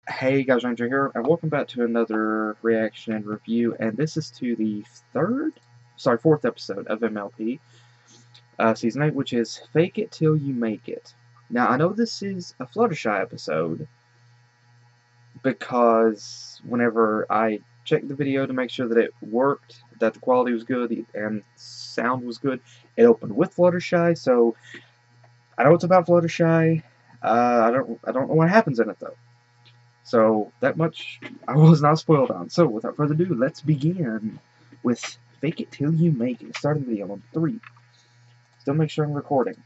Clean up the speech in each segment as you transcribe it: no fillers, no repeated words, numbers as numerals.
Hey guys, Ranger here, and welcome back to another reaction and review, and this is to the fourth episode of MLP, Season 8, which is Fake It Till You Make It. Now, I know this is a Fluttershy episode, because whenever I checked the video to make sure that it worked, that the quality was good, and sound was good, it opened with Fluttershy, so I know it's about Fluttershy. I don't know what happens in it, though. So, that much I was not spoiled on. So, without further ado, let's begin with Fake It Till You Make It. Start the video on 3. Still make sure I'm recording.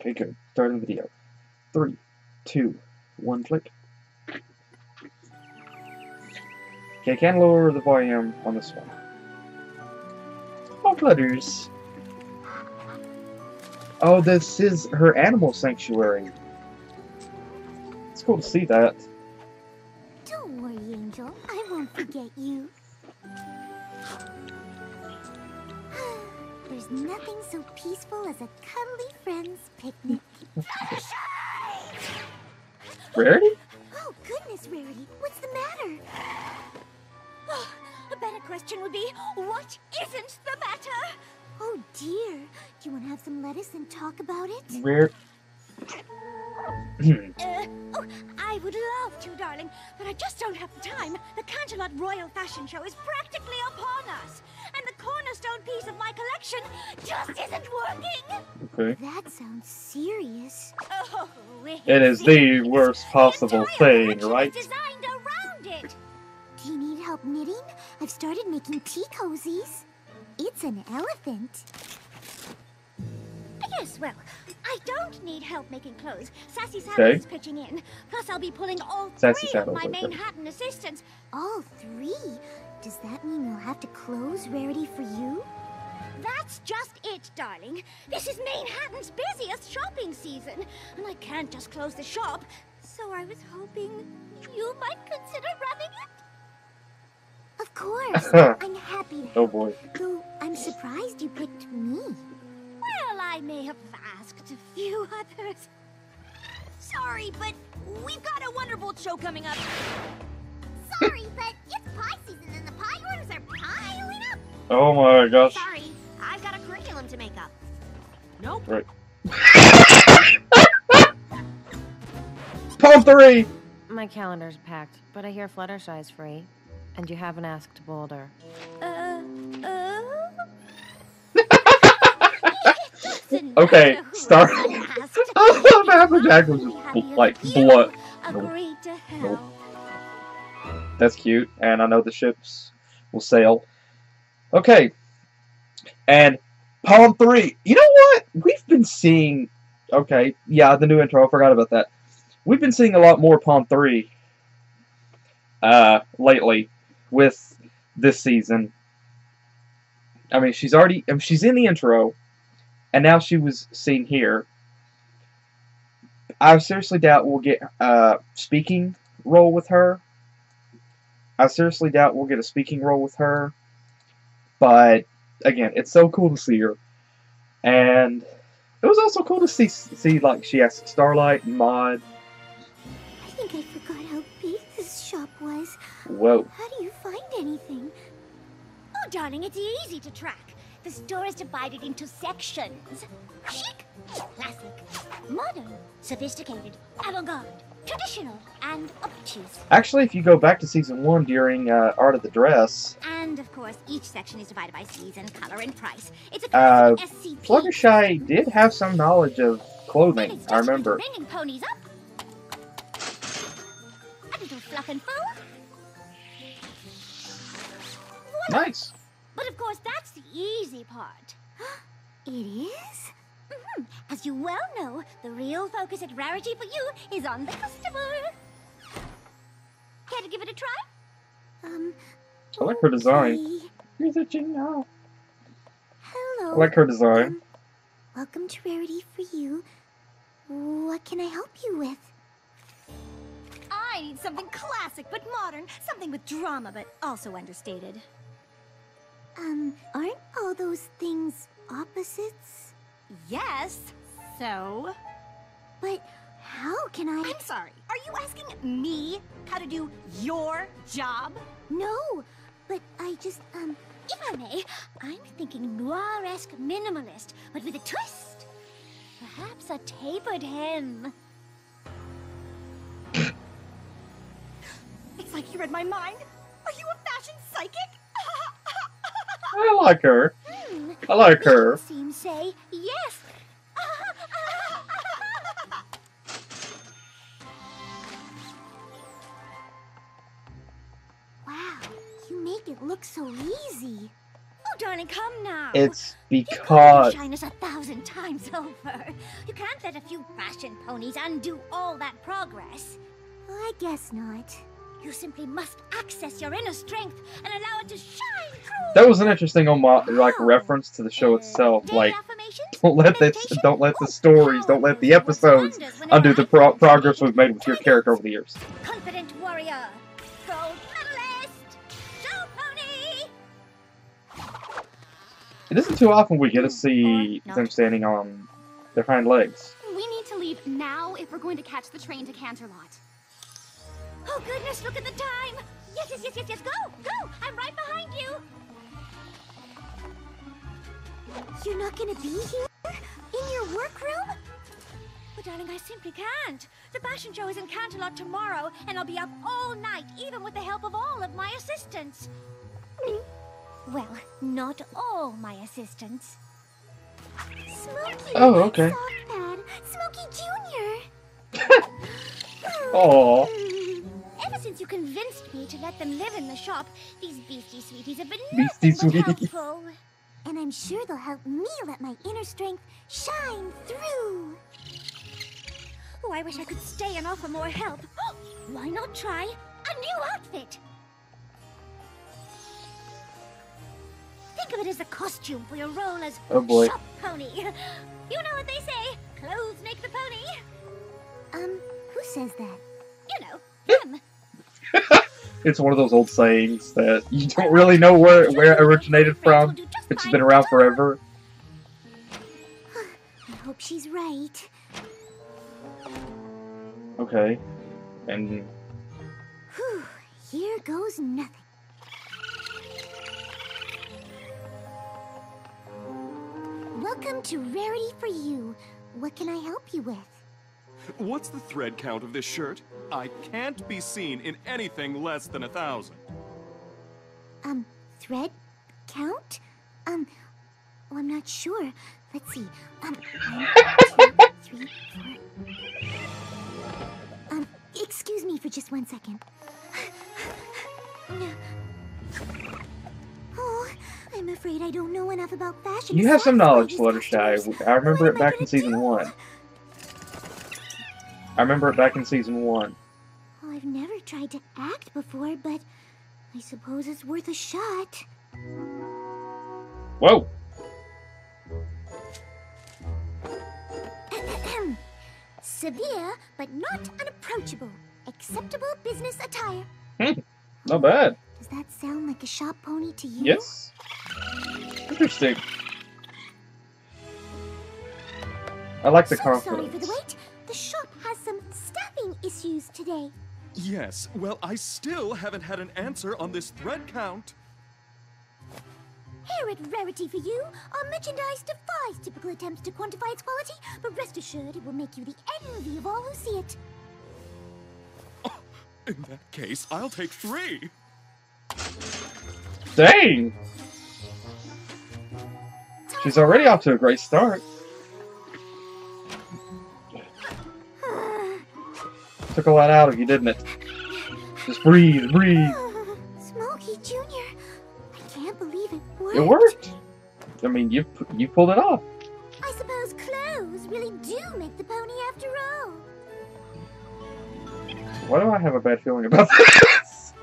Okay, good. Starting the video. 3, 2, 1, click. Okay, can lower the volume on this one. Oh, Flutters. Oh, this is her animal sanctuary. It's cool to see that. Don't worry, Angel. I won't forget you. There's nothing so peaceful as a cuddly friends picnic. Rarity? Oh, goodness, Rarity. What's the matter? Oh, a better question would be, what isn't the matter? Oh, dear. Do you want to have some lettuce and talk about it? Rare. Oh, I would love to, darling, but I just don't have the time. The Canterlot Royal Fashion Show is practically upon us, and the cornerstone piece of my collection just isn't working. Okay. That sounds serious. Oh, It is the worst possible thing, right? Designed around it. Do you need help knitting? I've started making tea cozies. It's an elephant. Yes, well, I don't need help making clothes. Sassy Saddles Okay. is pitching in. Plus, I'll be pulling all Sassy three of Saddles, my okay. Manehatten assistants. All 3? Does that mean you'll have to close Rarity for you? That's just it, darling. This is Manehatten's busiest shopping season, and I can't just close the shop. So I was hoping you might consider running it. Of course. I'm happy to help. Oh boy. Though I'm surprised you picked me. Well, I may have asked a few others. Sorry, but we've got a Wonderbolt show coming up. Sorry, but it's pie season and the pie orders are piling up. Oh my gosh. Sorry, I've got a curriculum to make up. Nope. Right. Palm 3! My calendar's packed, but I hear Fluttershy is free. And you haven't asked Boulder. Okay, start. Oh, the Applejack was just like blood. Agreed to help. That's cute, and I know the ships will sail. Okay, and Palm 3. You know what? We've been seeing. Okay, yeah, the new intro. I forgot about that. We've been seeing a lot more Palm 3 lately with this season. I mean, she's in the intro, and now she was seen here. I seriously doubt we'll get a speaking role with her. I seriously doubt we'll get a speaking role with her. But again, it's so cool to see her, and it was also cool to see like she asked Starlight and Maud. I think I forgot how big this shop was. Whoa. How do you find anything? Oh, darling, it's easy to track. The store is divided into sections. Chic, classic, modern, sophisticated, avant-garde, traditional, and obtuse. Actually, if you go back to season 1 during Art of the Dress, And, of course, each section is divided by season, color, and price. It's a Uh, classic SCP. Fluttershy did have some knowledge of And clothing, it's I just remember. bringing ponies up. A little fluff and foam. Voila. Nice. But, of course, that's the easy part. It is? As you well know, the real focus at Rarity for you is on the customer. Care to give it a try? I like her design. okay. Here's a now. Hello. I like her design. Welcome to Rarity for you. What can I help you with? I need something classic but modern, something with drama but also understated. Aren't all those things opposites? Yes, so? But How can I... I'm sorry, are you asking me how to do your job? No, but I just, If I may, I'm thinking noir-esque minimalist, but with a twist. Perhaps a tapered hem. It's like you read my mind. Are you a fashion psychic? I like her. I like her. Seems say yes. wow, you make it look so easy. Oh, darling, come now. It's You've because... got to shine us 1,000 times over. You can't let a few fashion ponies undo all that progress. Well, I guess not. You simply must access your inner strength and allow it to shine through. That was an interesting like reference to the show itself. Daily Like, affirmations? don't let the stories, don't let the episodes undo the progress we've made with your character over the years. Confident warrior, gold medalist, show pony. It isn't too often we get to see them standing on their hind legs. We need to leave now if we're going to catch the train to Canterlot. Oh goodness, look at the time. Yes, go, I'm right behind you. You're not gonna be here? In your workroom? But darling, I simply can't. The fashion show is in Canterlot tomorrow, and I'll be up all night, even with the help of all of my assistants. Well, not all my assistants. Smokey! Oh, okay. Soft pad. Smokey Jr. Aww. Ever since you convinced me to let them live in the shop, these beastie sweeties have been Beastie nothing but sweeties. helpful. And I'm sure they'll help me let my inner strength shine through. Oh, I wish I could stay and offer more help. Why not try a new outfit? Think of it as a costume for your role as Oh boy. shop pony. You know what they say, clothes make the pony. Who says that? You know, them. It's one of those old sayings that you don't really know where it originated from. It's been around forever. I hope she's right. Okay. And Whew, here goes nothing. Welcome to Rarity for You. What can I help you with? What's the thread count of this shirt? I can't be seen in anything less than 1,000. Thread count? Oh, I'm not sure. Let's see. 1, 2, 3, 4. Excuse me for just 1 second. Oh, I'm afraid I don't know enough about fashion. you have some to knowledge, satisfy these Fluttershy. customers. I remember What it am I back in gonna season do? 1. I remember it back in season 1. Well, I've never tried to act before, but I suppose it's worth a shot. Whoa! Severe, but not unapproachable. Acceptable business attire. Not bad. Does that sound like a shop pony to you? Yes. Interesting. I like the So sorry confidence. for the wait. The shop has some staffing issues today. Yes, well, I still haven't had an answer on this thread count. Here at Rarity for You, our merchandise defies typical attempts to quantify its quality, but rest assured it will make you the envy of all who see it. In that case, I'll take 3. Dang! She's already off to a great start. Took a lot out of you, didn't it? Just breathe, breathe. Smokey Jr., I can't believe it worked. It worked. I mean, you pulled it off. I suppose clothes really do make the pony after all. Why do I have a bad feeling about this?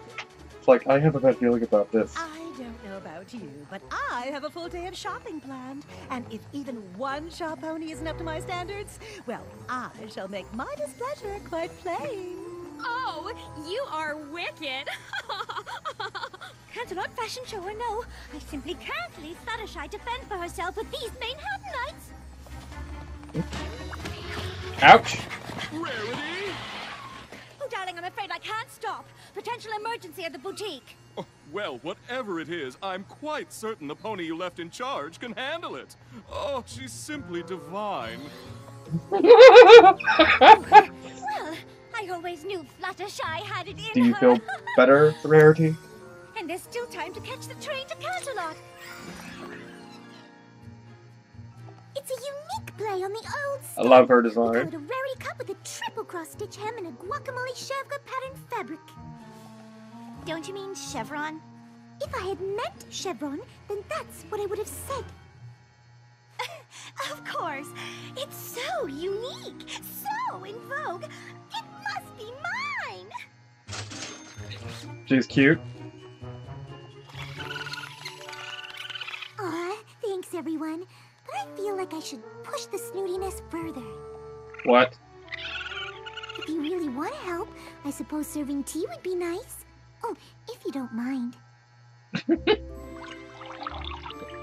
It's like, I have a bad feeling about this. I don't know about you, but I have a full day of shopping planned. And if even one shop pony isn't up to my standards, well, I shall make my displeasure quite plain. Oh, you are wicked. Canterlot fashion show or no, I simply can't leave Fluttershy to fend for herself with these Manehattenites. Ouch! Rarity? Oh, darling, I'm afraid I can't stop. Potential emergency at the boutique. Oh, well, whatever it is, I'm quite certain the pony you left in charge can handle it. Oh, she's simply divine. Well, I always knew Fluttershy had it in Do you her. feel better, Rarity? And there's still time to catch the train to Canterlot. It's a unique play on the old I style. love her We call it design. a Rarity cup with a triple cross-stitch hem and a guacamole chevre pattern fabric. Don't you mean chevron? If I had meant chevron, then that's what I would have said. Of course. It's so unique, so in vogue. It must be mine. She's cute. Aw, thanks everyone. But I feel like I should push the snootiness further. What? If you really want to help, I suppose serving tea would be nice. Oh, if you don't mind.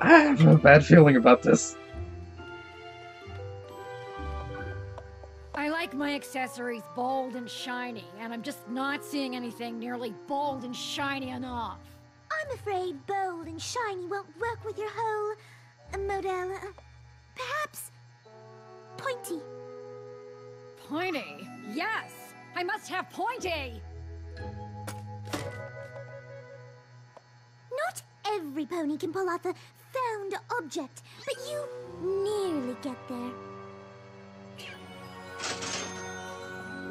I have a bad feeling about this. I like my accessories bold and shiny, and I'm just not seeing anything nearly bold and shiny enough. I'm afraid bold and shiny won't work with your whole model. Perhaps pointy. Pointy? Yes! I must have pointy! Not every pony can pull off a found object, but you nearly get there.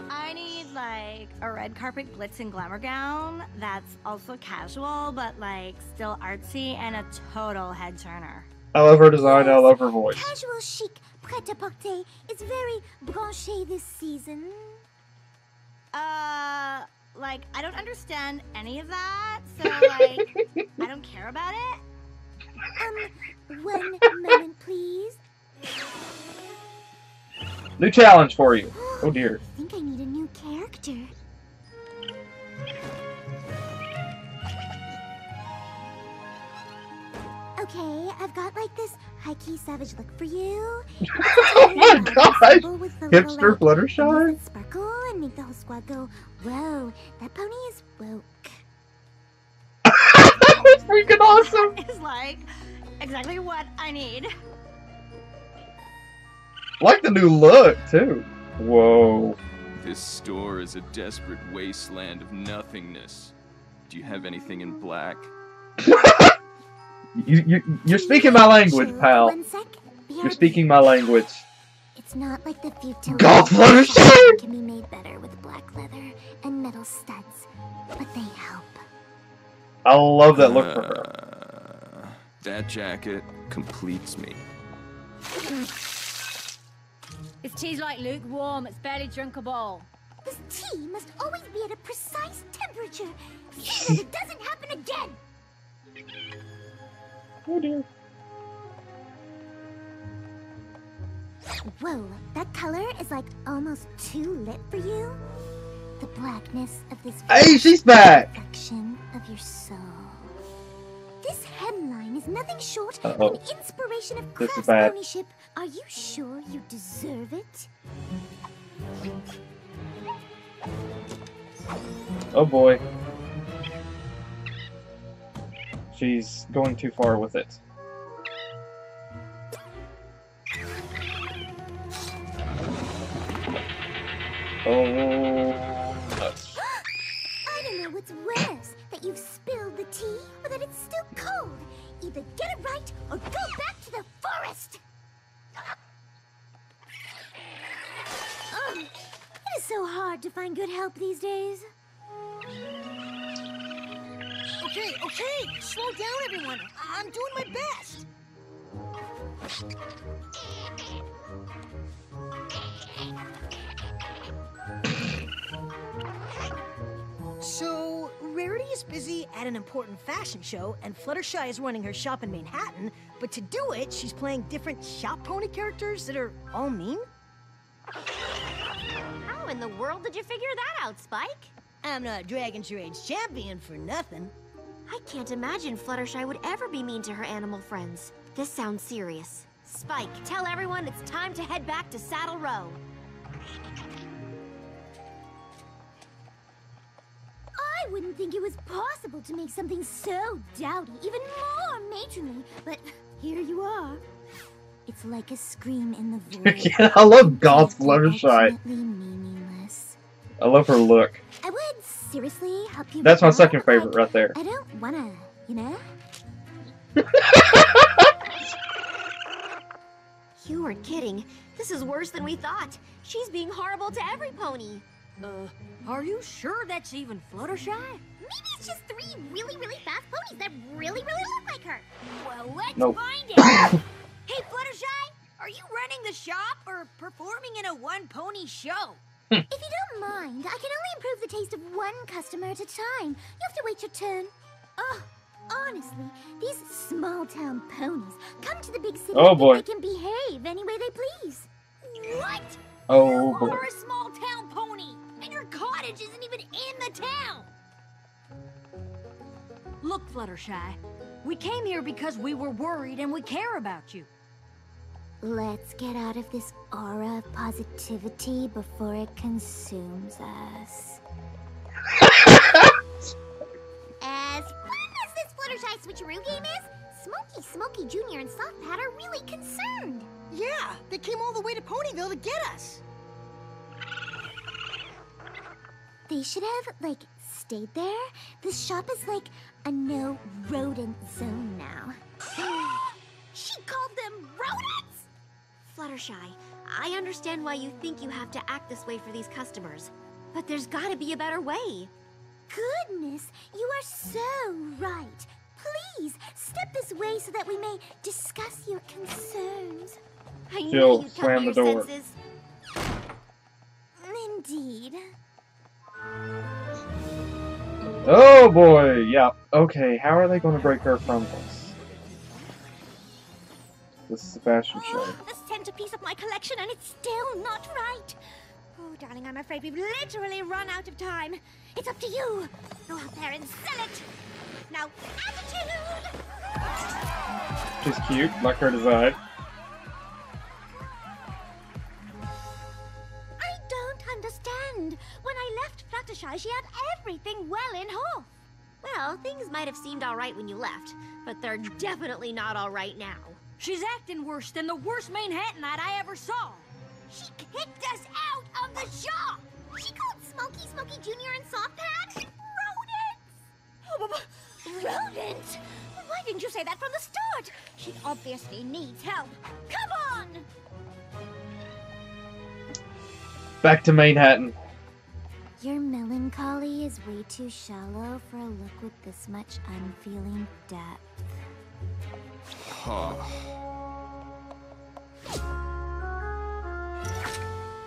I need, like, a red carpet glitz and glamour gown that's also casual, but, like, still artsy and a total head turner. I love her design. I love her voice. Casual chic prêt-à-porter is very branché this season. Like, I don't understand any of that, so, like, I don't care about it. One moment, please. New challenge for you. Oh dear. I think I need a new character. Okay, I've got like this high-key savage look for you. Oh my gosh! Hipster Fluttershy? Sparkle and make the whole squad go, whoa, that pony is woke. That's freaking awesome! It's like exactly what I need. Like the new look, too. Whoa. This store is a desperate wasteland of nothingness. Do you have anything in black? You're speaking my language, pal. One sec. You're speaking my language. It's not like the futility God, Fluttershy! can be made better with black leather and metal studs, but they help. I love that look for her. That jacket completes me. This tea's like lukewarm, it's barely drinkable. This tea must always be at a precise temperature, so that it doesn't happen again. Oh dear. Whoa, that color is like almost too lit for you. The blackness of this Hey, she's back! reflection of your soul. This hemline is nothing short Uh-oh. of an inspiration of This is craft bad. ownership. Are you sure you deserve it? Oh boy. She's going too far with it. Oh, nuts. I don't know what's worse, that you've spilled the tea or that it's still cold. Either get it right or go back to the forest. Ugh, it is so hard to find good help these days. Okay, slow down, everyone. I'm doing my best. So, Rarity is busy at an important fashion show, and Fluttershy is running her shop in Manhattan, but to do it, she's playing different shop pony characters that are all mean? How in the world did you figure that out, Spike? I'm not Dragon Charades champion for nothing. I can't imagine Fluttershy would ever be mean to her animal friends. This sounds serious. Spike, tell everyone it's time to head back to Saddle Row. I wouldn't think it was possible to make something so dowdy even more matronly, but here you are. It's like a scream in the void. Yeah, I love Goth Fluttershy. Ultimately meaningless. I love her look. I would seriously help you. That's my out, second favorite like, right there. I don't wanna, you know? You are kidding. This is worse than we thought. She's being horrible to every pony. Are you sure that's even Fluttershy? Maybe it's just 3 really, really fast ponies that really, really look like her. Well, let's Nope. find it. Hey, Fluttershy, are you running the shop or performing in a one-pony show? If you don't mind, I can only improve the taste of one customer at a time. You have to wait your turn. Oh, honestly, these small-town ponies come to the big city Oh, and boy. they can behave any way they please. What? Oh You boy. are a small-town pony, and your cottage isn't even in the town. Look, Fluttershy, we came here because we were worried and we care about you. Let's get out of this aura of positivity before it consumes us. As fun as this Fluttershy switcheroo game is, Smokey Jr. and Soft Pad are really concerned. Yeah, they came all the way to Ponyville to get us. They should have, like, stayed there. This shop is like a no rodent zone now. She called them rodents? Fluttershy, I understand why you think you have to act this way for these customers. But there's gotta be a better way. Goodness, you are so right. Please, step this way so that we may discuss your concerns. I knew Jill, you'd come slam to the your door. senses. Indeed. Oh boy, yeah. Okay, how are they going to break her from this? This is a fashion show. The centerpiece of my collection, and it's still not right. Oh, darling, I'm afraid we've literally run out of time. It's up to you. Go out there and sell it. Now, attitude! She's cute, like her design. I don't understand. When I left Fluttershy, she had everything well in hand. Well, things might have seemed alright when you left, but they're definitely not alright now. She's acting worse than the worst Manehatten I ever saw. She kicked us out of the shop. She called Smokey Jr. and Soft Pad rodents. Rodents? Why didn't you say that from the start? She obviously needs help. Come on! Back to Manehatten. Your melancholy is way too shallow for a look with this much unfeeling depth.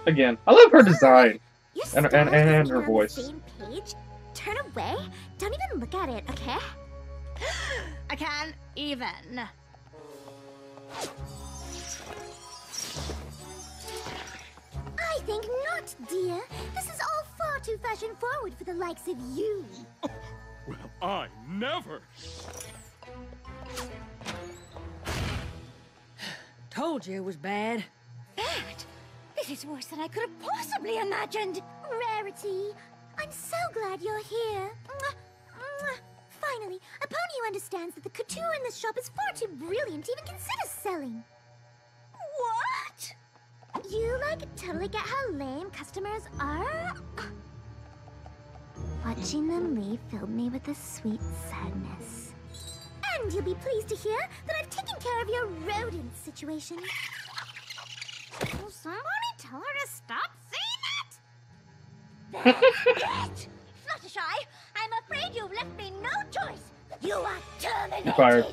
Again, I love her design. Your And stars her with me on the voice. same page. Turn away. Don't even look at it, okay? I can't even. I think not, dear. This is all far too fashion-forward for the likes of you. Well, I never. Told you it was bad. Bad? This is worse than I could have possibly imagined. Rarity, I'm so glad you're here. Mwah, mwah. Finally, a pony who understands that the couture in this shop is far too brilliant to even consider selling. What? You, like, totally get how lame customers are? Watching them leave filled me with a sweet sadness. And you'll be pleased to hear that I've taken care of your rodent situation. Will somebody tell her to stop saying that? That's it! Fluttershy, I'm afraid you've left me no choice. You are terminated. You're fired.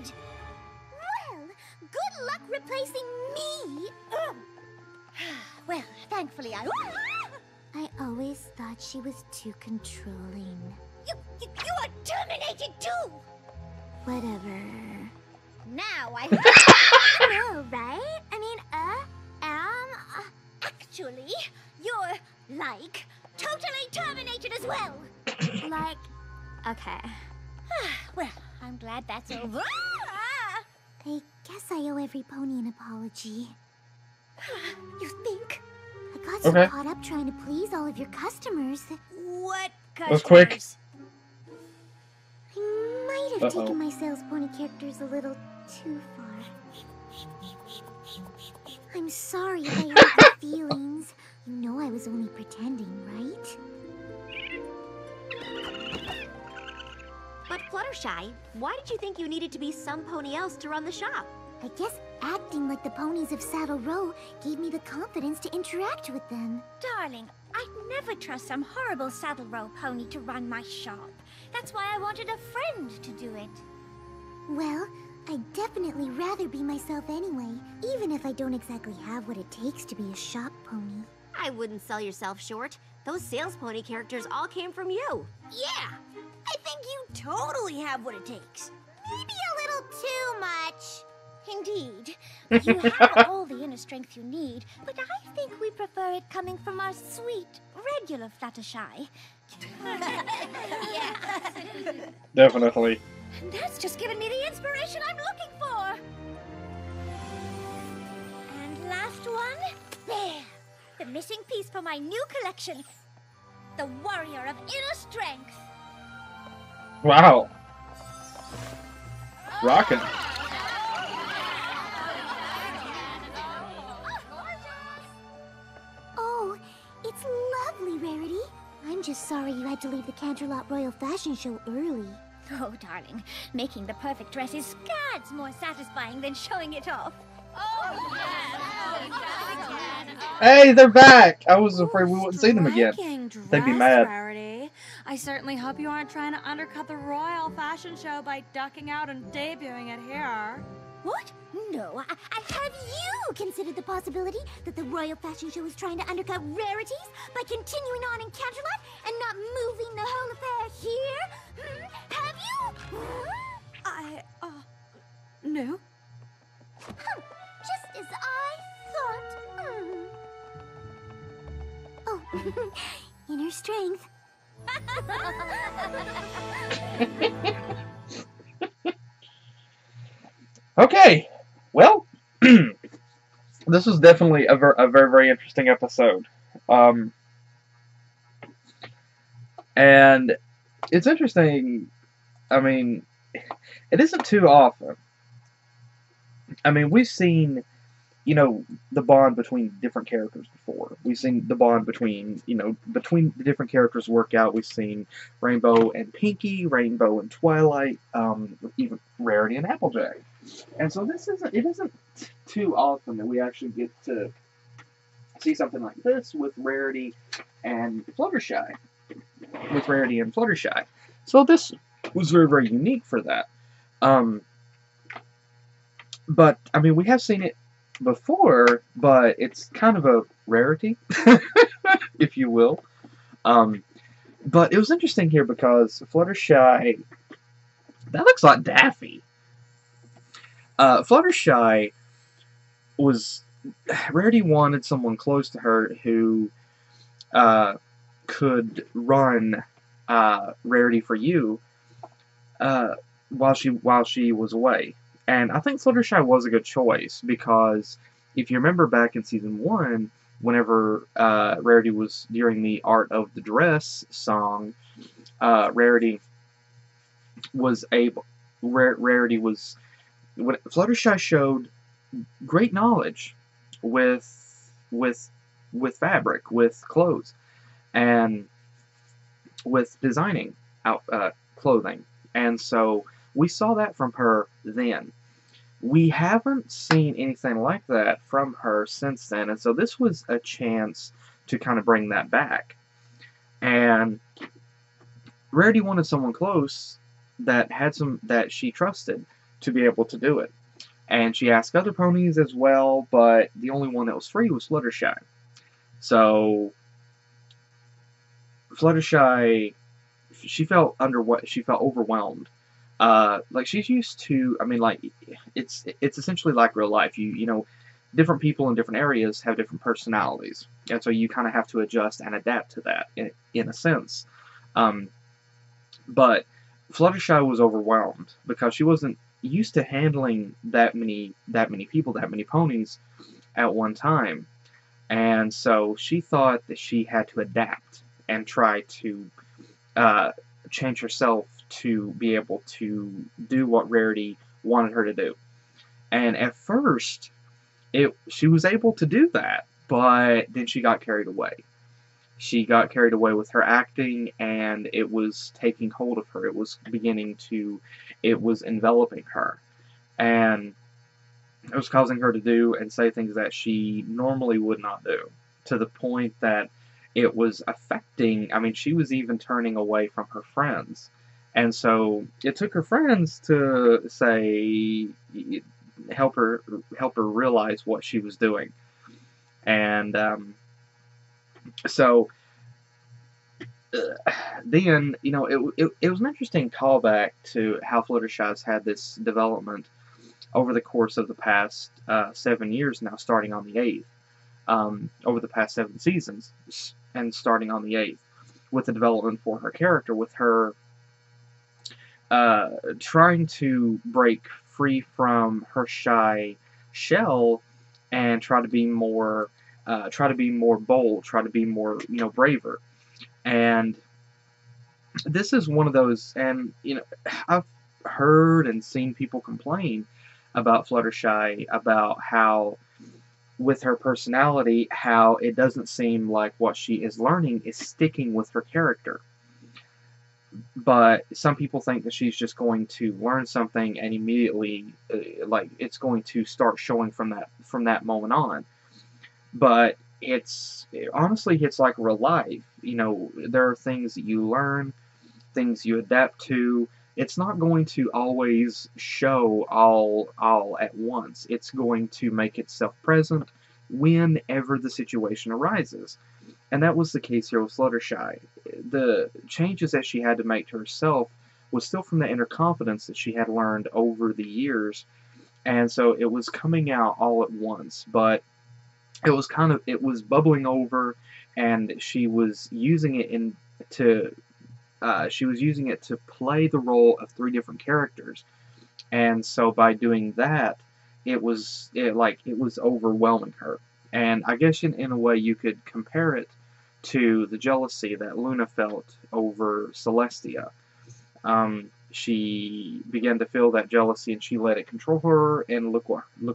Well, good luck replacing me. Well, thankfully I... I always thought she was too controlling. You are terminated too! Whatever. Now I... No, right? I mean, Actually, you're, like, totally terminated as well. like, okay. Well, I'm glad that's over. I guess I owe every pony an apology. You think? I got so Okay. caught up trying to please all of your customers that... What customers? was quick. have taken my sales pony characters a little too far. I'm sorry if I hurt your feelings. You know I was only pretending, right? But Fluttershy, why did you think you needed to be some pony else to run the shop? I guess acting like the ponies of Saddle Row gave me the confidence to interact with them. Darling, I'd never trust some horrible Saddle Row pony to run my shop. That's why I wanted a friend to do it. Well, I'd definitely rather be myself anyway, even if I don't exactly have what it takes to be a shop pony. I wouldn't sell yourself short. Those sales pony characters all came from you. Yeah, I think you totally have what it takes. Maybe a little too much. Indeed. You have all the inner strength you need, but I think we prefer it coming from our sweet, regular Fluttershy. Definitely. And that's just given me the inspiration I'm looking for. And last one. There. The missing piece for my new collection. The Warrior of Inner Strength. Wow. Rockin'. Oh, it's lovely, Rarity. I'm just sorry you had to leave the Canterlot Royal Fashion Show early. Oh, darling, making the perfect dress is scads more satisfying than showing it off. Hey, they're back! I was afraid we wouldn't see them again. They'd be mad. Rarity. I certainly hope you aren't trying to undercut the Royal Fashion Show by ducking out and debuting it here. What? No, have you considered the possibility that the Royal Fashion Show is trying to undercut Rarities by continuing on in Canterlot and not moving the whole affair here? Have you? No. Just as I thought. Oh, inner strength. Okay, well, this was definitely a very, very interesting episode. And it's interesting, I mean, it isn't too often. I mean, we've seen, you know, the bond between different characters before. We've seen the bond between, you know, between the different characters work out. We've seen Rainbow and Pinky, Rainbow and Twilight, even Rarity and Applejack. And so it isn't too often that we actually get to see something like this with Rarity and Fluttershy. So this was very, very unique for that. But, I mean, we have seen it before, but it's kind of a rarity, if you will. But it was interesting here because Fluttershy, that looks like Daffy. Fluttershy Rarity wanted someone close to her who could run Rarity for you while she was away. And I think Fluttershy was a good choice because if you remember back in Season 1, whenever Rarity was during the Art of the Dress song, Fluttershy showed great knowledge with fabric, with clothes, and with designing clothing. And so we saw that from her then. We haven't seen anything like that from her since then, and so this was a chance to kind of bring that back. And Rarity wanted someone close that she trusted to be able to do it. And she asked other ponies as well, but the only one that was free was Fluttershy. So Fluttershy, she felt overwhelmed. Like she's used to, I mean, like it's essentially like real life. You know, different people in different areas have different personalities, and so you kind of have to adjust and adapt to that in a sense. But Fluttershy was overwhelmed because she wasn't used to handling that many people, that many ponies at one time, and so she thought that she had to adapt and try to change herself to be able to do what Rarity wanted her to do. And at first, she was able to do that, but then she got carried away. She got carried away with her acting, and it was taking hold of her. It was enveloping her. And it was causing her to do and say things that she normally would not do, to the point that it was affecting, I mean, she was even turning away from her friends. And so it took her friends to say, help her realize what she was doing. And so then, you know, it was an interesting callback to how Fluttershy's had this development over the course of the past 7 years now, starting on the 8th. Over the past 7 seasons, and starting on the 8th, with the development for her character, with her trying to break free from her shy shell and try to be more bold, try to be more, you know, braver. And this is one of those, and you know, I've heard and seen people complain about Fluttershy, about how, with her personality, how it doesn't seem like what she is learning is sticking with her character. But some people think that she's just going to learn something and immediately, like, it's going to start showing from that moment on. But honestly, it's like real life. You know, there are things that you learn, things you adapt to. It's not going to always show all at once. It's going to make itself present whenever the situation arises. And that was the case here with Fluttershy. The changes that she had to make to herself was still from the inner confidence that she had learned over the years. And so it was coming out all at once, but it was bubbling over, and she was using it to play the role of 3 different characters. And so by doing that, it was overwhelming her. And I guess in a way you could compare it to the jealousy that Luna felt over Celestia. She began to feel that jealousy, and she let it control her, and look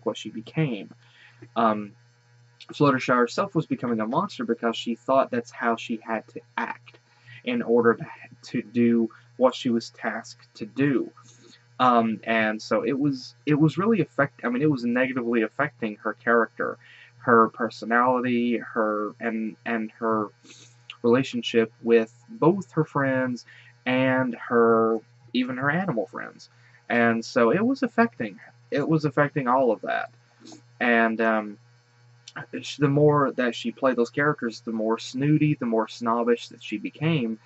what she became. Fluttershy herself was becoming a monster because she thought that's how she had to act in order to do what she was tasked to do. And so it was really it was negatively affecting her character, her personality, her relationship with both her friends and even her animal friends. And so it was affecting all of that. And the more that she played those characters, the more snooty, the more snobbish that she became,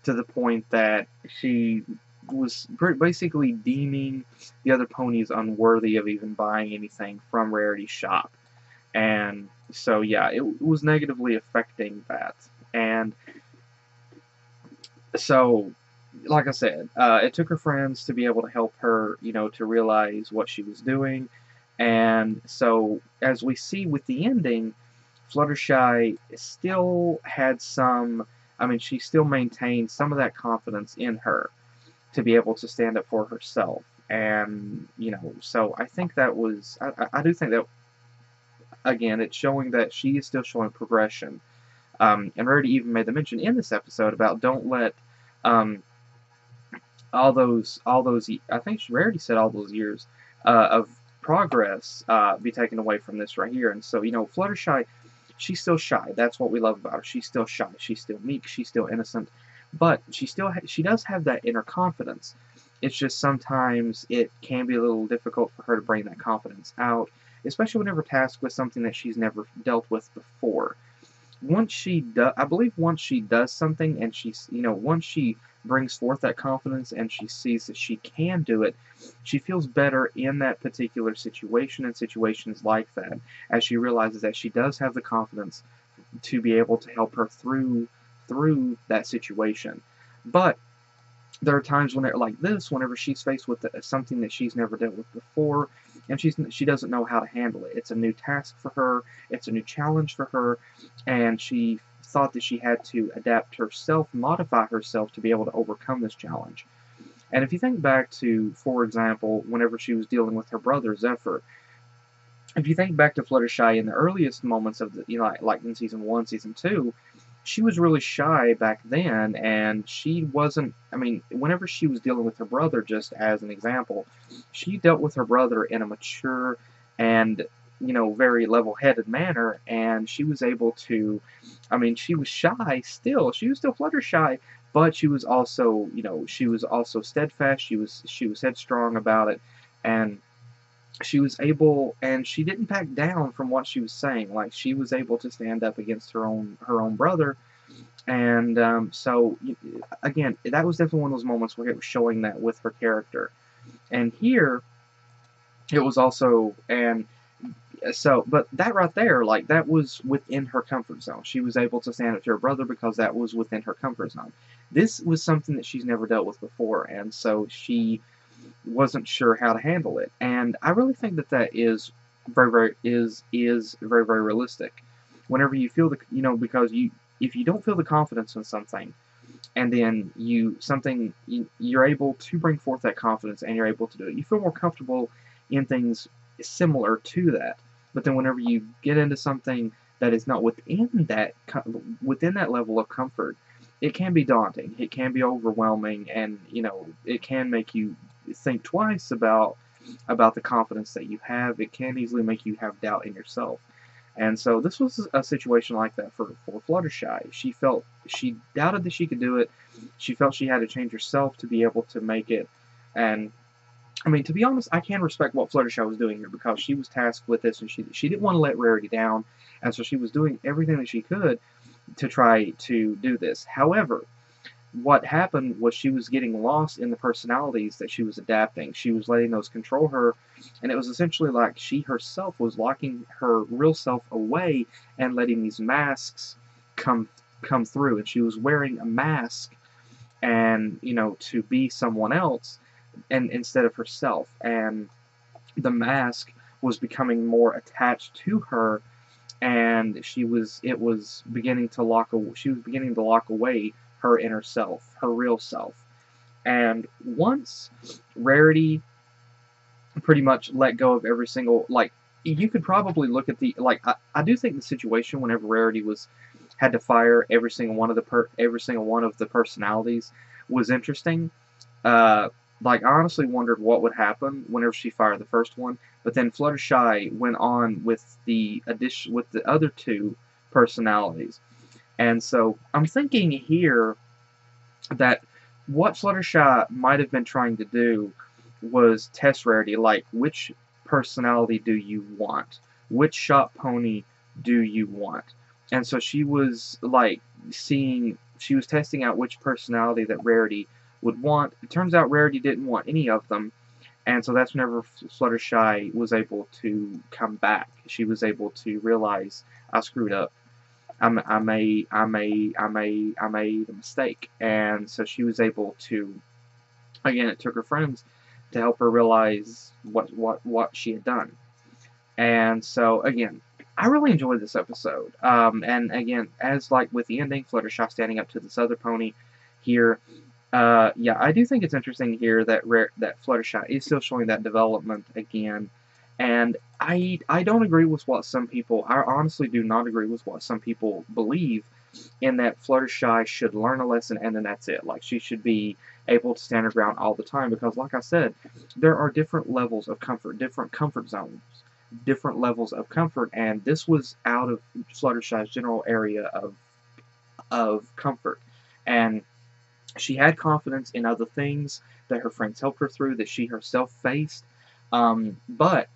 to the point that she was basically deeming the other ponies unworthy of even buying anything from Rarity's shop. And so, yeah, it was negatively affecting that. And so, like I said, it took her friends to be able to help her, you know, to realize what she was doing. And so, as we see with the ending, Fluttershy still had she still maintained some of that confidence in her to be able to stand up for herself. And, you know, so I think that was, I do think that, again, it's showing that she is still showing progression. And Rarity even made the mention in this episode about don't let all those, I think Rarity said all those years of progress be taken away from this right here. And so, you know, Fluttershy, she's still shy. That's what we love about her. She's still shy. She's still meek. She's still innocent. But she does have that inner confidence. It's just sometimes it can be a little difficult for her to bring that confidence out, especially whenever tasked with something that she's never dealt with before. I believe once she does something, and once she brings forth that confidence and she sees that she can do it, she feels better in that particular situation and situations like that, as she realizes that she does have the confidence to be able to help her through that situation. But there are times whenever she's faced with something that she's never dealt with before, and she doesn't know how to handle it. It's a new task for her. It's a new challenge for her, and she thought that she had to adapt herself, modify herself to be able to overcome this challenge. And if you think back to, for example, whenever she was dealing with her brother, Zephyr, if you think back to Fluttershy in the earliest moments of the, like in Season 1, Season 2, she was really shy back then, and she wasn't, I mean, whenever she was dealing with her brother, just as an example, she dealt with her brother in a mature and, very level-headed manner, and she was able to, I mean, she was shy still, she was still Fluttershy, but she was also, she was also steadfast, she was headstrong about it, and she was able, and she didn't back down from what she was saying. Like, she was able to stand up against her own brother, and so again, that was definitely one of those moments where it was showing that with her character. And here, it was also, and so, but that right there, like, that was within her comfort zone. She was able to stand up to her brother because that was within her comfort zone. This was something that she's never dealt with before, and so she wasn't sure how to handle it. And I really think that that is very, very realistic. Whenever you feel because if you don't feel the confidence in something, and then you're able to bring forth that confidence and you're able to do it, you feel more comfortable in things similar to that. But then whenever you get into something that is not within that level of comfort, it can be daunting. It can be overwhelming, and it can make you think twice about the confidence that you have. It can easily make you have doubt in yourself. And so this was a situation like that for Fluttershy. She doubted that she could do it. She felt she had to change herself to be able to make it. And I mean, to be honest, I can respect what Fluttershy was doing here, because she was tasked with this, and she didn't want to let Rarity down, and so she was doing everything that she could to try to do this. However, what happened was she was getting lost in the personalities that she was adapting. She was letting those control her, and it was essentially like she herself was locking her real self away and letting these masks come through. And she was wearing a mask, and to be someone else, and instead of herself. And the mask was becoming more attached to her, and it was beginning to lock away her inner self, her real self. And once Rarity pretty much let go of every single, like, you could probably look at I do think the situation whenever Rarity had to fire every single one of the personalities was interesting. Like, I honestly wondered what would happen whenever she fired the first one, but then Fluttershy went on with the other two personalities. And so I'm thinking here that what Fluttershy might have been trying to do was test Rarity, like, which personality do you want? Which shop pony do you want? And so she was testing out which personality that Rarity would want. It turns out Rarity didn't want any of them, and so that's whenever Fluttershy was able to come back. She was able to realize, I screwed up. I made a mistake, and so she was able to. Again, it took her friends to help her realize what she had done. And so again, I really enjoyed this episode. And again, as like with the ending, Fluttershy standing up to this other pony here. Yeah, I do think it's interesting here that Fluttershy is still showing that development again. And I don't agree with what some people, I honestly do not agree with what some people believe, in that Fluttershy should learn a lesson and then that's it. Like, she should be able to stand her ground all the time, because like I said, there are different levels of comfort, different comfort zones, different levels of comfort, and this was out of Fluttershy's general area of comfort. And she had confidence in other things that her friends helped her through, that she herself faced, but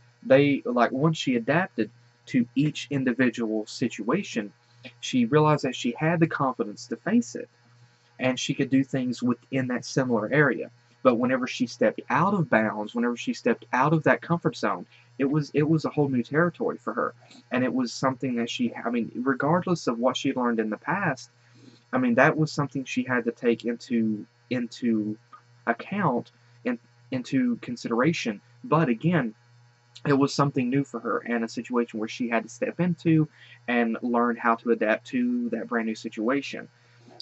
once she adapted to each individual situation, she realized that she had the confidence to face it, and she could do things within that similar area. But whenever she stepped out of bounds, whenever she stepped out of that comfort zone, it was a whole new territory for her, and it was something that regardless of what she learned in the past, that was something she had to take into account, into consideration. But again, it was something new for her, and a situation where she had to step into and learn how to adapt to that brand new situation.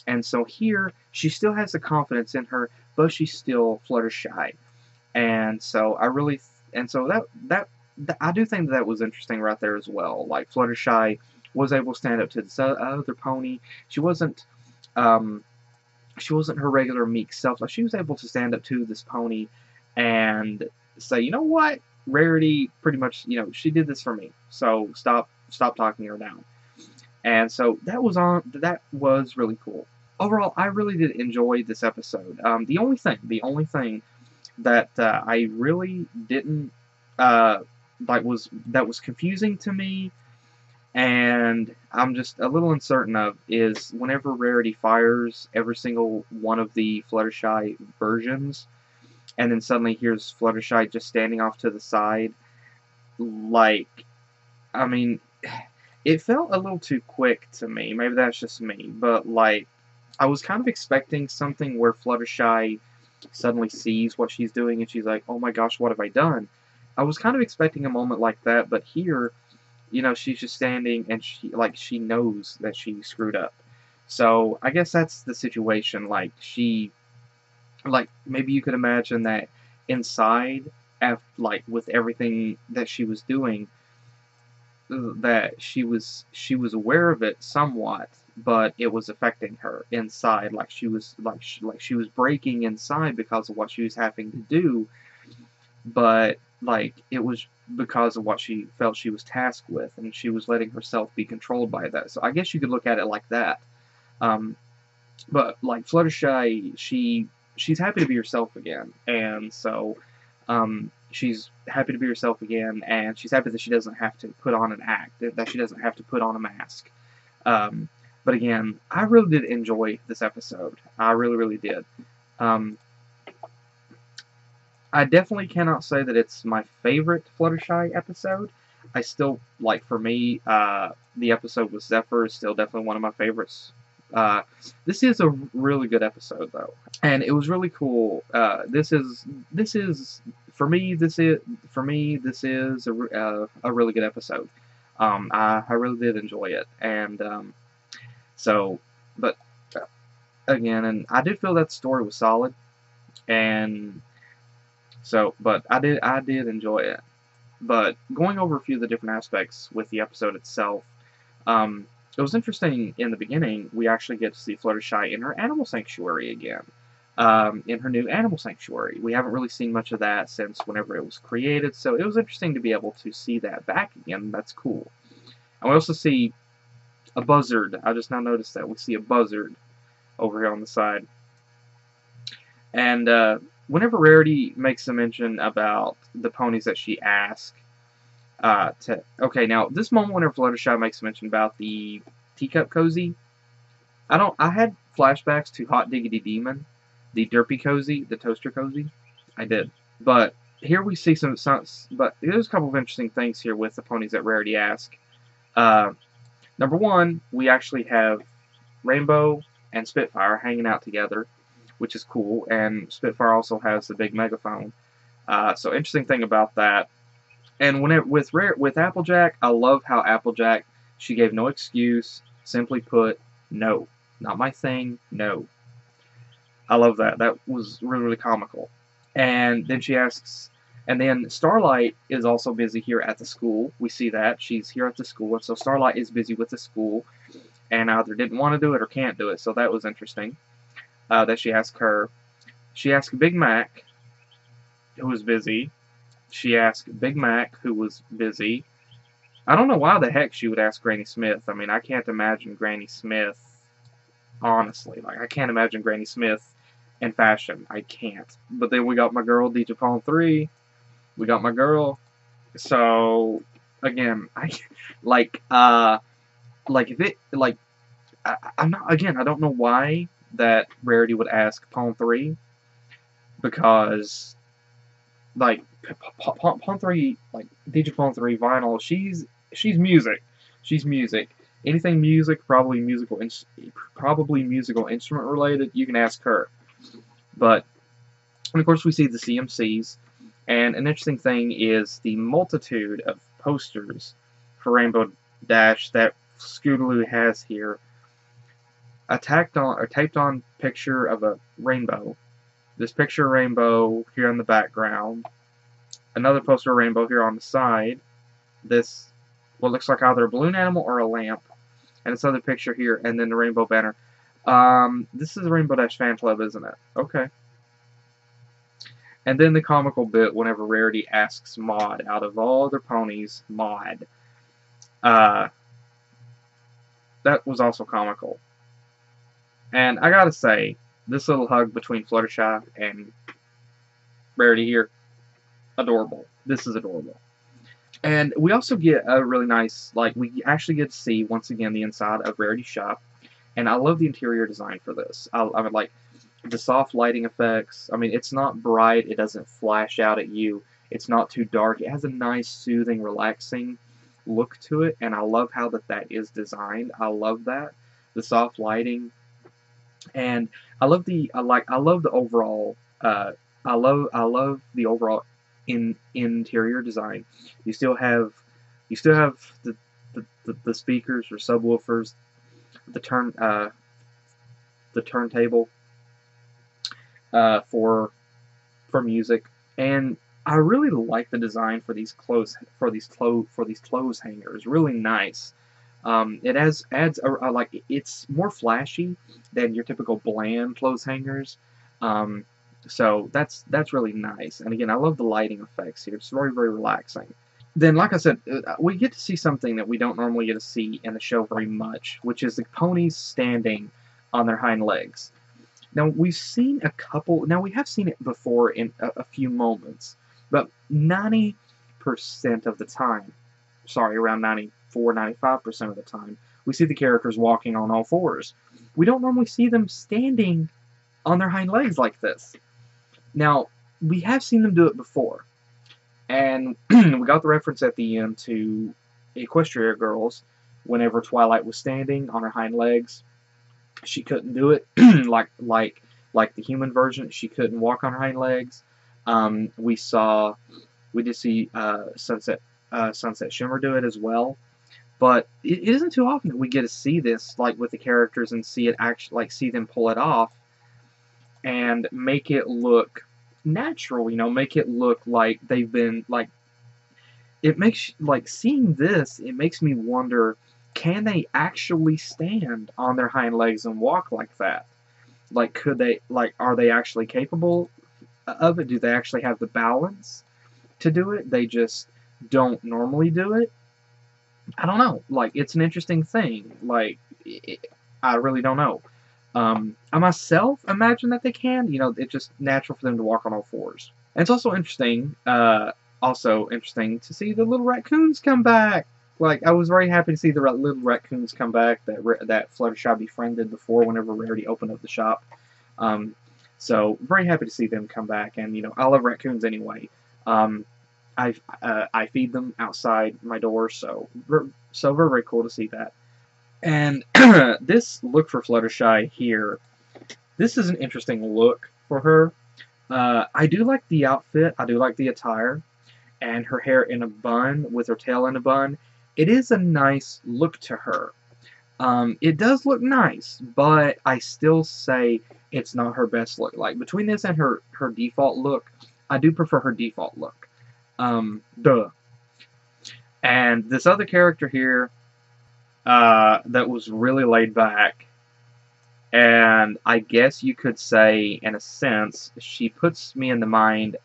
And so here, she still has the confidence in her, but she's still Fluttershy. And so I do think that was interesting right there as well. Like, Fluttershy was able to stand up to this other pony. She wasn't her regular meek self. Like, she was able to stand up to this pony and say, you know what, Rarity, pretty much, she did this for me. So stop talking her down. And so that was really cool. Overall, I really did enjoy this episode. The only thing that I really didn't that was confusing to me, and I'm just a little uncertain of, is whenever Rarity fires every single one of the Fluttershy versions, and then suddenly here's Fluttershy just standing off to the side. Like, I mean, it felt a little too quick to me. Maybe that's just me, but like, I was kind of expecting something where Fluttershy suddenly sees what she's doing and she's like, oh my gosh, what have I done? I was kind of expecting a moment like that, but here, she's just standing and she knows that she screwed up. So I guess that's the situation. Like, maybe you could imagine that inside, with everything that she was doing, that she was aware of it somewhat, but it was affecting her inside. Like, she was breaking inside because of what she was having to do, but like, it was because of what she felt she was tasked with, and she was letting herself be controlled by that. So I guess you could look at it like that. But like, Fluttershy, she's happy to be herself again, and so she's happy to be herself again, and she's happy that she doesn't have to put on an act, that she doesn't have to put on a mask. But again, I really did enjoy this episode. I really, really did. I definitely cannot say that it's my favorite Fluttershy episode. I still, like, for me, the episode with Zephyr is still definitely one of my favorites. This is a really good episode, though, and it was really cool. This is for me. This is a really good episode. I really did enjoy it, and but again, and I did feel that the story was solid, and but I did enjoy it. But going over a few of the different aspects with the episode itself, it was interesting. In the beginning, we actually get to see Fluttershy in her animal sanctuary again. In her new animal sanctuary. We haven't really seen much of that since whenever it was created, so it was interesting to be able to see that back again. That's cool. And we also see a buzzard. I just now noticed that. We see a buzzard over here on the side. And whenever Rarity makes a mention about the ponies that she asked, okay, now this moment whenever Fluttershy makes a mention about the teacup cozy, I had flashbacks to Hot Diggity Demon, the derpy cozy, the toaster cozy. I did. But here we see but there's a couple of interesting things here with the ponies that Rarity asked. Number one, we actually have Rainbow and Spitfire hanging out together, which is cool, and Spitfire also has the big megaphone. So interesting thing about that. And with Applejack, I love how Applejack, she gave no excuse, simply put, no. Not my thing, no. I love that. That was really, really comical. And then she asks, and then Starlight is also busy here at the school. We see that. She's here at the school, and so Starlight is busy with the school, and either didn't want to do it or can't do it, so that was interesting. That she asked her. She asked Big Mac, who was busy. She asked Big Mac, who was busy. I don't know why the heck she would ask Granny Smith. I mean, I can't imagine Granny Smith, honestly. Like, I can't imagine Granny Smith in fashion. I can't. But then we got my girl, Digipon 3. We got my girl. So, again, I'm not, again, I don't know why that Rarity would ask Pawn 3, because, like, Pawn 3, like, Digipon 3, Vinyl, she's music. She's music. Anything music, probably musical instrument related, you can ask her. But, and of course, we see the CMCs, and an interesting thing is the multitude of posters for Rainbow Dash that Scootaloo has here. A taped on picture of a rainbow, this picture of rainbow here in the background, another poster of rainbow here on the side, this what looks like either a balloon animal or a lamp, and this other picture here, and then the rainbow banner. This is Rainbow Dash Fan Club, isn't it? Okay. And then the comical bit whenever Rarity asks Maud, out of all their ponies, Maud. That was also comical. And I gotta say, this little hug between Fluttershy and Rarity here, adorable. This is adorable. And we also get a really nice, like, we actually get to see, once again, the inside of Rarity's shop. And I love the interior design for this. I would like the soft lighting effects. I mean, it's not bright. It doesn't flash out at you. It's not too dark. It has a nice, soothing, relaxing look to it. And I love how that is designed. I love that. The soft lighting. And I love the overall, I love the overall interior design. You still have the speakers or subwoofers, the turntable for music, and I really like the design for these clothes hangers. Really nice. It adds like, it's more flashy than your typical bland clothes hangers. So that's really nice. And again, I love the lighting effects here. It's very, very relaxing. Then, like I said, we get to see something that we don't normally get to see in the show very much, which is the ponies standing on their hind legs. Now, we've seen a couple... Now, we have seen it before in a few moments, but 90% of the time, sorry, around 94-95% of the time, we see the characters walking on all fours. We don't normally see them standing on their hind legs like this. Now, we have seen them do it before. And we got the reference at the end to Equestria Girls. Whenever Twilight was standing on her hind legs, she couldn't do it. like the human version, she couldn't walk on her hind legs. We did see Sunset Shimmer do it as well. But it isn't too often that we get to see this, like, with the characters and see it actually, like, see them pull it off and make it look natural, you know, make it look like they've been, like, it makes, like, seeing this, it makes me wonder, can they actually stand on their hind legs and walk like that? Like, could they, like, are they actually capable of it? Do they actually have the balance to do it? They just don't normally do it? I don't know. Like, it's an interesting thing. Like, I really don't know. I myself imagine that they can. You know, it's just natural for them to walk on all fours. And it's also interesting to see the little raccoons come back. Like, I was very happy to see the little raccoons come back that Fluttershy befriended before whenever Rarity opened up the shop. So, very happy to see them come back. And, you know, I love raccoons anyway. I feed them outside my door, so very, very cool to see that. And this look for Fluttershy here, this is an interesting look for her. I do like the outfit, I do like the attire, and her hair in a bun with her tail in a bun. It is a nice look to her. It does look nice, but I still say it's not her best look. Like, between this and her default look, I do prefer her default look. And this other character here, that was really laid back, and I guess you could say, in a sense, she puts me in the mind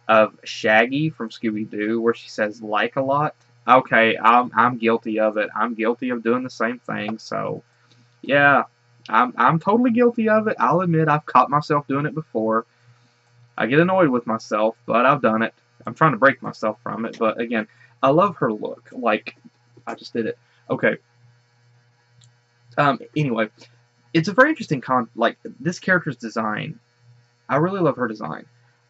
of Shaggy from Scooby-Doo, where she says "like" a lot. Okay, I'm guilty of it. I'm guilty of doing the same thing. So, yeah, I'm totally guilty of it. I'll admit I've caught myself doing it before. I get annoyed with myself, but I've done it. I'm trying to break myself from it, but again, I love her look. Like, I just did it. Okay. Anyway, it's a very interesting like, this character's design. I really love her design.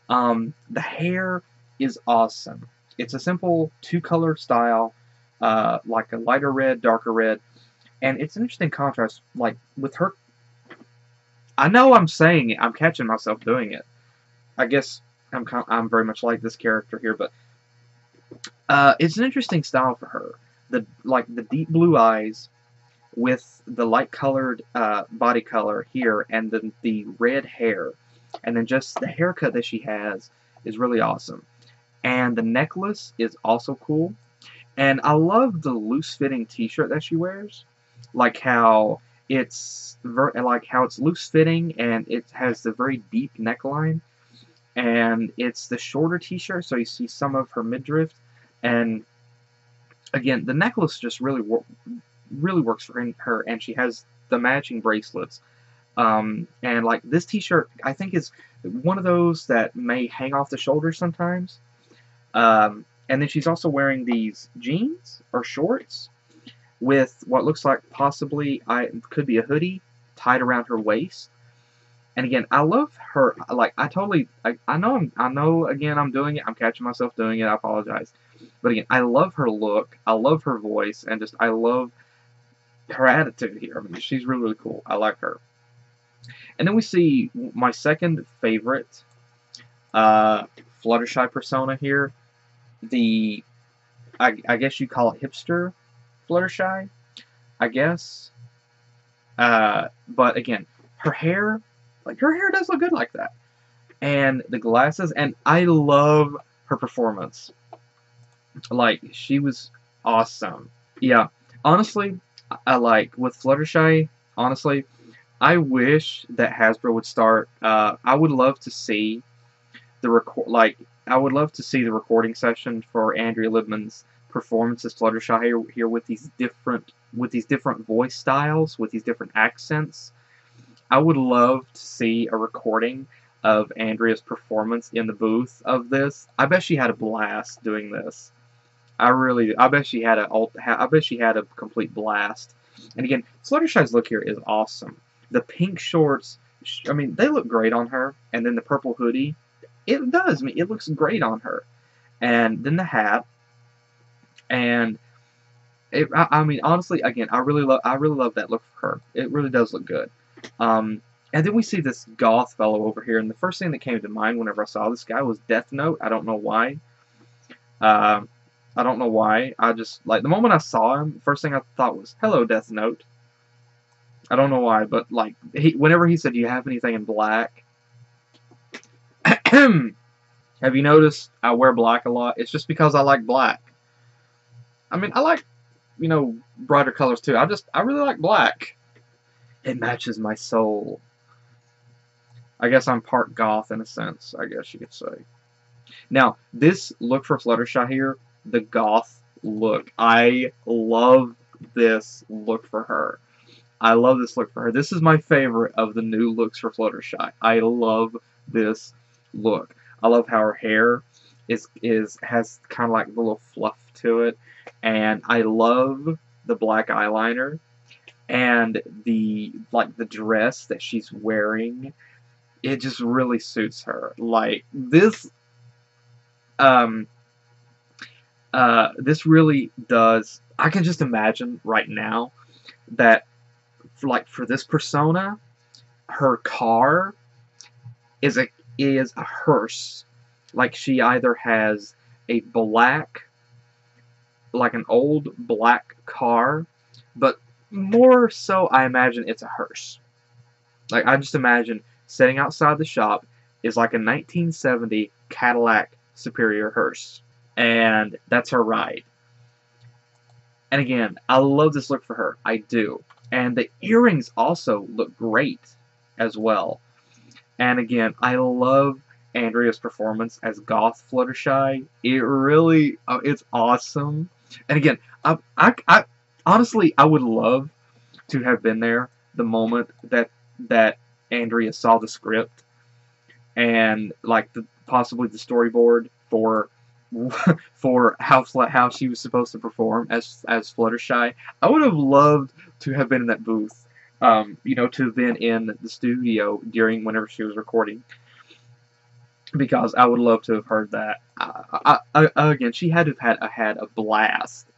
The hair is awesome. It's a simple two-color style, like a lighter red, darker red, and it's an interesting contrast, like, with her. I know I'm saying it. I'm catching myself doing it. I guess I'm very much like this character here, but it's an interesting style for her. The deep blue eyes with the light colored body color here, and then the red hair. And then just the haircut that she has is really awesome. And the necklace is also cool. And I love the loose-fitting T-shirt that she wears, like how it's loose-fitting and it has the very deep neckline, and it's the shorter T-shirt, so you see some of her midriff. And again, the necklace just really works for her, and she has the matching bracelets. And like this T-shirt, I think is one of those that may hang off the shoulders sometimes. And then she's also wearing these jeans or shorts with what looks like possibly could be a hoodie tied around her waist. And again, I love her. Like I know. Again, I'm doing it. I'm catching myself doing it. I apologize. But again, I love her look. I love her voice, and just I love her attitude here. I mean, she's really, really cool. I like her. And then we see my second favorite Fluttershy persona here. I guess you call it hipster Fluttershy, I guess. But again, her hair does look good like that. And the glasses, and I love her performance. Like, she was awesome. Yeah, honestly, I like, with Fluttershy, honestly, I wish that Hasbro would start, I would love to see the recording session for Andrea Libman's performance as Fluttershy here with these different voice styles, with these different accents. I would love to see a recording of Andrea's performance in the booth of this. I bet she had a blast doing this. I bet she had a complete blast. And again, Fluttershy's look here is awesome. The pink shorts, I mean, they look great on her, and then the purple hoodie, it does. I mean, it looks great on her. And then the hat, and I mean, honestly, again, I really love that look for her. It really does look good. And then we see this goth fellow over here, and the first thing that came to mind whenever I saw this guy was Death Note. I don't know why. I don't know why. I just, like, the moment I saw him, the first thing I thought was, hello, Death Note. I don't know why, but, like, whenever he said, do you have anything in black? Have you noticed I wear black a lot? It's just because I like black. I mean, I like, you know, brighter colors too. I really like black. It matches my soul. I guess I'm part goth in a sense, I guess you could say. Now, this look for Fluttershy here, the goth look. I love this look for her. I love this look for her. This is my favorite of the new looks for Fluttershy. I love this look. I love how her hair has kind of like a little fluff to it, and I love the black eyeliner and the dress that she's wearing. It just really suits her. Like this this really does. I can just imagine right now that for this persona, her car is a hearse. Like, she either has a black, like an old black car, but more so I imagine it's a hearse. Like, I just imagine sitting outside the shop is like a 1970 Cadillac Superior hearse, and that's her ride. And again, I love this look for her. I do. And the earrings also look great as well. And again, I love Andrea's performance as Goth Fluttershy. It really, it's awesome. And again, I honestly, I would love to have been there the moment that Andrea saw the script and like possibly the storyboard for how she was supposed to perform as Fluttershy. I would have loved to have been in that booth. You know, to have been in the studio whenever she was recording, because I would love to have heard that. Again, she had to have had a blast.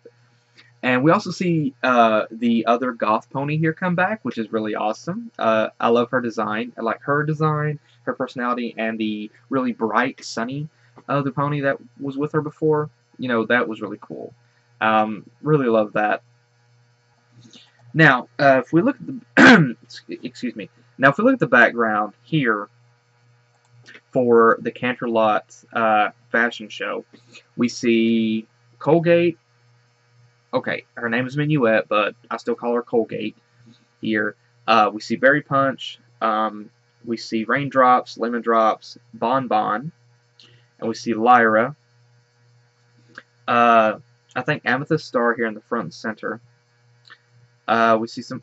And we also see the other goth pony here come back, which is really awesome. I love her design. I like her design, her personality, and the really bright, sunny other pony that was with her before. You know, that was really cool. Really love that. Now, if we look at the excuse me. Now, if we look at the background here, for the Canterlot fashion show. We see Colgate. Okay, her name is Minuet, but I still call her Colgate here. We see Berry Punch. We see Raindrops, Lemon Drops, Bon Bon, and we see Lyra. I think Amethyst Star here in the front and center. We see some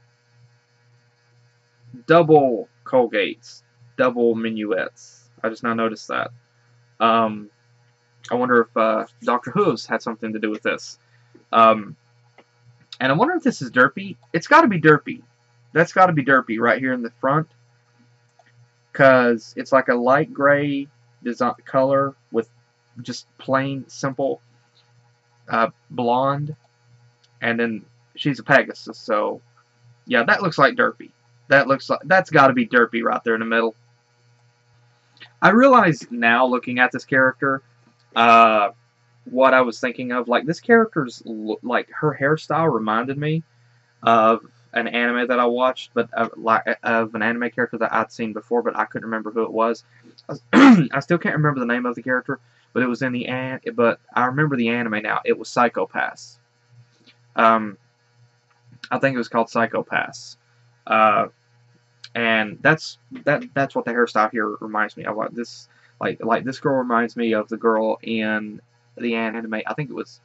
double Colgates, double Minuets. I just now noticed that. I wonder if Dr. Hooves had something to do with this. And I wonder if this is Derpy. It's got to be Derpy. That's got to be Derpy right here in the front. Because it's like a light gray design color with just plain, simple blonde. And then she's a Pegasus. So, yeah, that looks like Derpy. That's got to be Derpy right there in the middle. I realize now, looking at this character, what I was thinking of. Like, this character's, like, her hairstyle reminded me of an anime that I watched, but of an anime character that I'd seen before, but I couldn't remember who it was. I still can't remember the name of the character, but it was in the but I remember the anime now. It was Psycho-Pass. I think it was called Psycho-Pass. And that's what the hairstyle here reminds me of. Like this girl reminds me of the girl in the anime. I think it was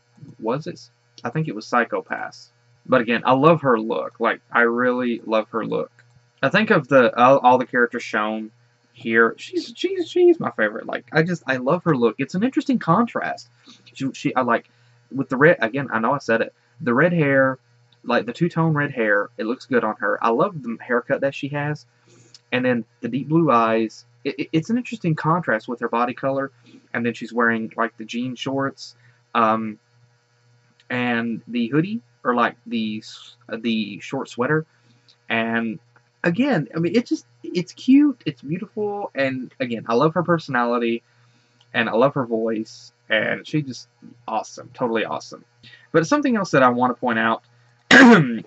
it? I think it was Psycho-Pass. But again, I love her look. Like, I really love her look. I think of all the characters shown here. She's my favorite. Like, I love her look. It's an interesting contrast. I like with the red. Again, I know I said it. The red hair, like the two-tone red hair. It looks good on her. I love the haircut that she has, and then the deep blue eyes. It's an interesting contrast with her body color, and then she's wearing like the jean shorts, and the hoodie. Or like the short sweater, and again, I mean, it's cute, it's beautiful, and again, I love her personality, and I love her voice, and she's just awesome, totally awesome. But something else that I want to point out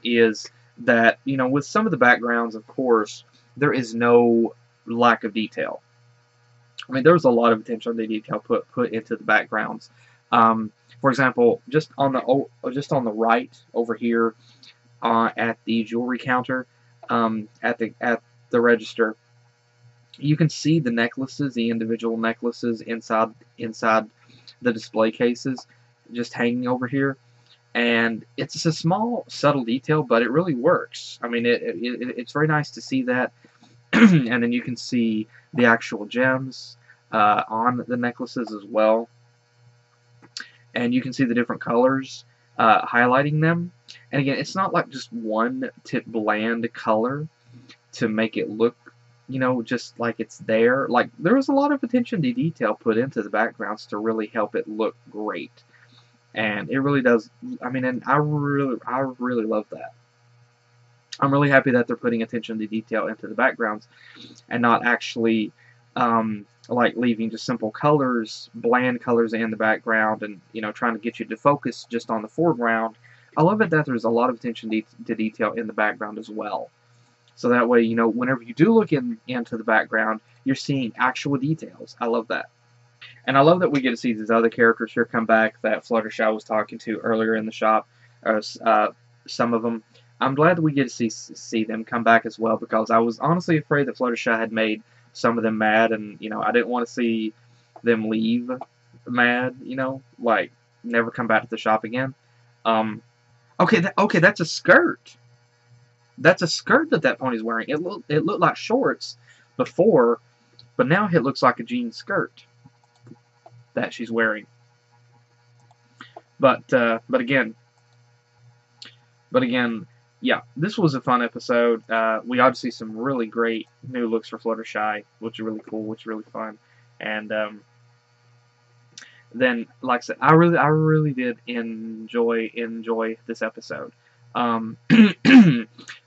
is that, you know, with some of the backgrounds, of course, there is no lack of detail. I mean, there's a lot of attention to detail put into the backgrounds. For example, just on the right over here at the jewelry counter, at the register, you can see the necklaces, the individual necklaces inside the display cases, just hanging over here. And it's just a small, subtle detail, but it really works. I mean, it's very nice to see that. And then you can see the actual gems on the necklaces as well. And you can see the different colors highlighting them. And again, it's not like just one bland color to make it look, you know, just like it's there. Like, there was a lot of attention to detail put into the backgrounds to really help it look great. And it really does. I mean, and I really love that. I'm really happy that they're putting attention to detail into the backgrounds and not actually like leaving just simple colors, bland colors in the background, and, you know, trying to get you to focus just on the foreground. I love it that there's a lot of attention to detail in the background as well. So that way, you know, whenever you do look into the background, you're seeing actual details. I love that. And I love that we get to see these other characters here come back that Fluttershy was talking to earlier in the shop. Some of them. I'm glad that we get to see them come back as well, because I was honestly afraid that Fluttershy had made some of them mad, and, you know, I didn't want to see them leave mad, you know, like never come back to the shop again. Okay, that's a skirt. That's a skirt that pony's wearing. It looked like shorts before, but now it looks like a jean skirt that she's wearing. But again, yeah, this was a fun episode. We got to see some really great new looks for Fluttershy, which is really cool, which is really fun. And then, like I said, I really did enjoy this episode.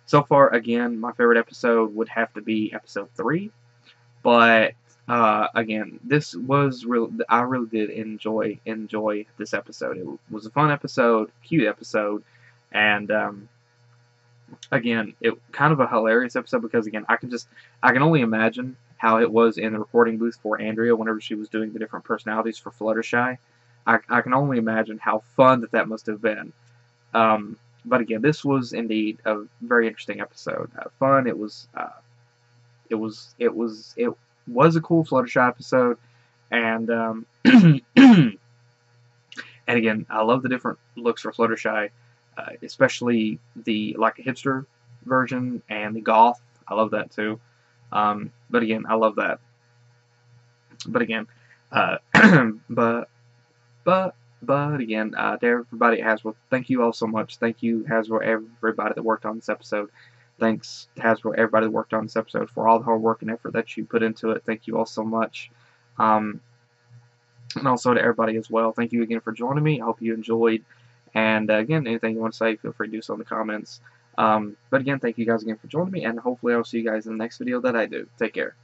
So far, again, my favorite episode would have to be episode 3. But again, this was real. I really did enjoy this episode. It was a fun episode, cute episode, and again, it kind of a hilarious episode, because again, I can only imagine how it was in the recording booth for Andrea whenever she was doing the different personalities for Fluttershy. I can only imagine how fun that must have been. But again, this was indeed a very interesting episode. Fun. It was a cool Fluttershy episode, and and again, I love the different looks for Fluttershy, especially the like a hipster version and the goth. I love that too. But again, I love that. But again, but again, to everybody at Hasbro, thank you all so much. Thank you, Hasbro, everybody that worked on this episode. Thanks, Hasbro, everybody that worked on this episode for all the hard work and effort that you put into it. Thank you all so much. And also to everybody as well. Thank you again for joining me. I hope you enjoyed. And again, anything you want to say, feel free to do so in the comments. But again, thank you guys again for joining me, and hopefully I'll see you guys in the next video that I do. Take care.